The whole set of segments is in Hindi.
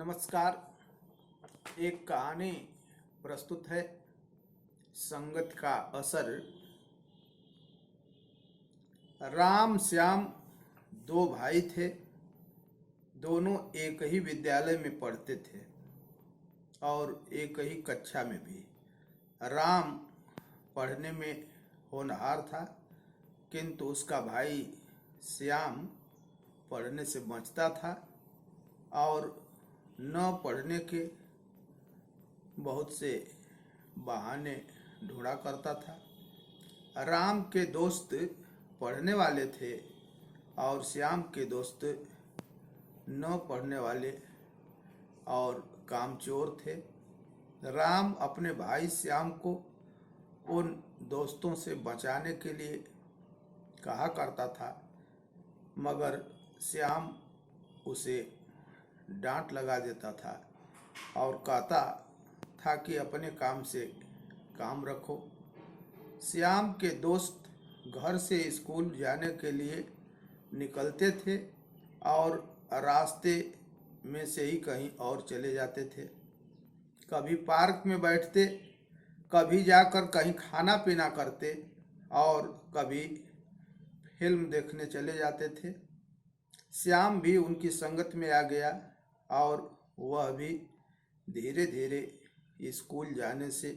नमस्कार। एक कहानी प्रस्तुत है, संगत का असर। राम श्याम दो भाई थे। दोनों एक ही विद्यालय में पढ़ते थे और एक ही कक्षा में भी। राम पढ़ने में होनहार था, किंतु उसका भाई श्याम पढ़ने से बचता था और न पढ़ने के बहुत से बहाने ढूंढा करता था। राम के दोस्त पढ़ने वाले थे और श्याम के दोस्त न पढ़ने वाले और कामचोर थे। राम अपने भाई श्याम को उन दोस्तों से बचाने के लिए कहा करता था, मगर श्याम उसे डांट लगा देता था और कहता था कि अपने काम से काम रखो। श्याम के दोस्त घर से स्कूल जाने के लिए निकलते थे और रास्ते में से ही कहीं और चले जाते थे। कभी पार्क में बैठते, कभी जाकर कहीं खाना पीना करते और कभी फिल्म देखने चले जाते थे। श्याम भी उनकी संगत में आ गया और वह भी धीरे धीरे स्कूल जाने से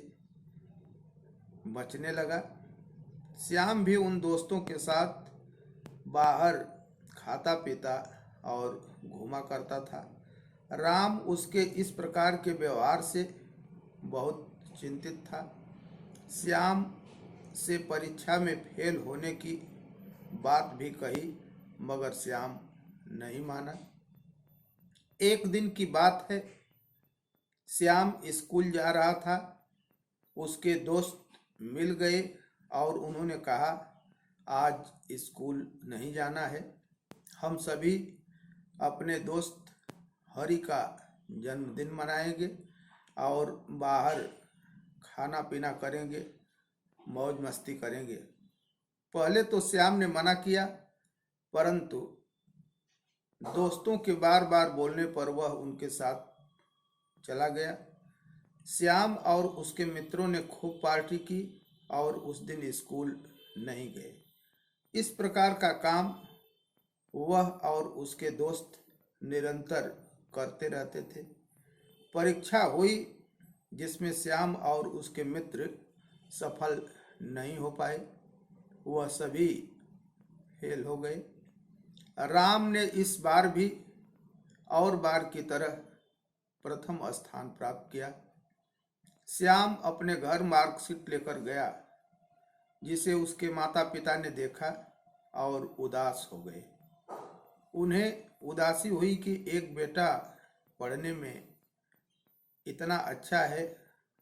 बचने लगा। श्याम भी उन दोस्तों के साथ बाहर खाता पीता और घूमा करता था। राम उसके इस प्रकार के व्यवहार से बहुत चिंतित था। श्याम से परीक्षा में फेल होने की बात भी कही, मगर श्याम नहीं माना। एक दिन की बात है, श्याम स्कूल जा रहा था। उसके दोस्त मिल गए और उन्होंने कहा, आज स्कूल नहीं जाना है, हम सभी अपने दोस्त हरि का जन्मदिन मनाएंगे और बाहर खाना पीना करेंगे, मौज मस्ती करेंगे। पहले तो श्याम ने मना किया, परंतु दोस्तों के बार बार बोलने पर वह उनके साथ चला गया। श्याम और उसके मित्रों ने खूब पार्टी की और उस दिन स्कूल नहीं गए। इस प्रकार का काम वह और उसके दोस्त निरंतर करते रहते थे। परीक्षा हुई जिसमें श्याम और उसके मित्र सफल नहीं हो पाए, वह सभी फेल हो गए। राम ने इस बार भी और बार की तरह प्रथम स्थान प्राप्त किया। श्याम अपने घर मार्कशीट लेकर गया, जिसे उसके माता पिता ने देखा और उदास हो गए। उन्हें उदासी हुई कि एक बेटा पढ़ने में इतना अच्छा है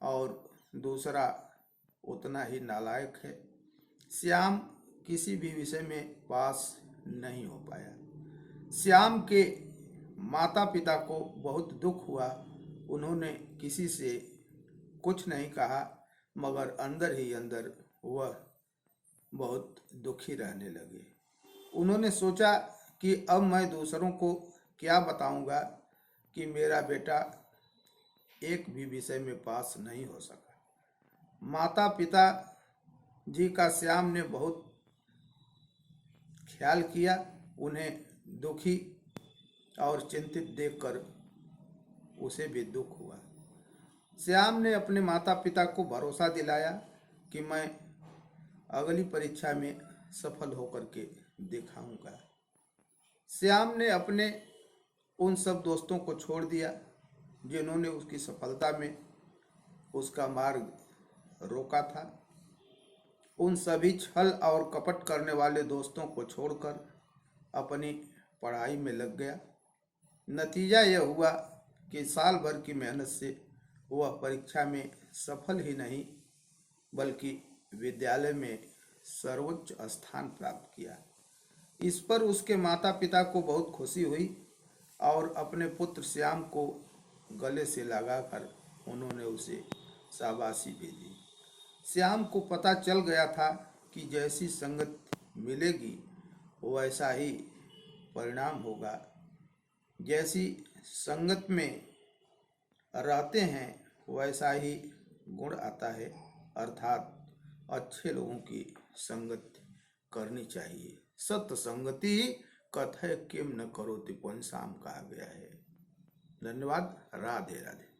और दूसरा उतना ही नालायक है। श्याम किसी भी विषय में पास नहीं हो पाया। श्याम के माता पिता को बहुत दुख हुआ। उन्होंने किसी से कुछ नहीं कहा, मगर अंदर ही अंदर वह बहुत दुखी रहने लगे। उन्होंने सोचा कि अब मैं दूसरों को क्या बताऊंगा कि मेरा बेटा एक भी विषय में पास नहीं हो सका। माता पिता जी का श्याम ने बहुत ख्याल किया। उन्हें दुखी और चिंतित देखकर उसे भी दुख हुआ। श्याम ने अपने माता पिता को भरोसा दिलाया कि मैं अगली परीक्षा में सफल होकर के दिखाऊंगा। श्याम ने अपने उन सब दोस्तों को छोड़ दिया जिन्होंने उसकी सफलता में उसका मार्ग रोका था। उन सभी छल और कपट करने वाले दोस्तों को छोड़कर अपनी पढ़ाई में लग गया। नतीजा यह हुआ कि साल भर की मेहनत से वह परीक्षा में सफल ही नहीं, बल्कि विद्यालय में सर्वोच्च स्थान प्राप्त किया। इस पर उसके माता पिता को बहुत खुशी हुई और अपने पुत्र श्याम को गले से लगाकर उन्होंने उसे शाबाशी भी दी। श्याम को पता चल गया था कि जैसी संगत मिलेगी वैसा ही परिणाम होगा। जैसी संगत में रहते हैं वैसा ही गुण आता है, अर्थात अच्छे लोगों की संगत करनी चाहिए। सत्य संगति कथय किम न करोति पुंसाम कहा गया है। धन्यवाद। राधे राधे।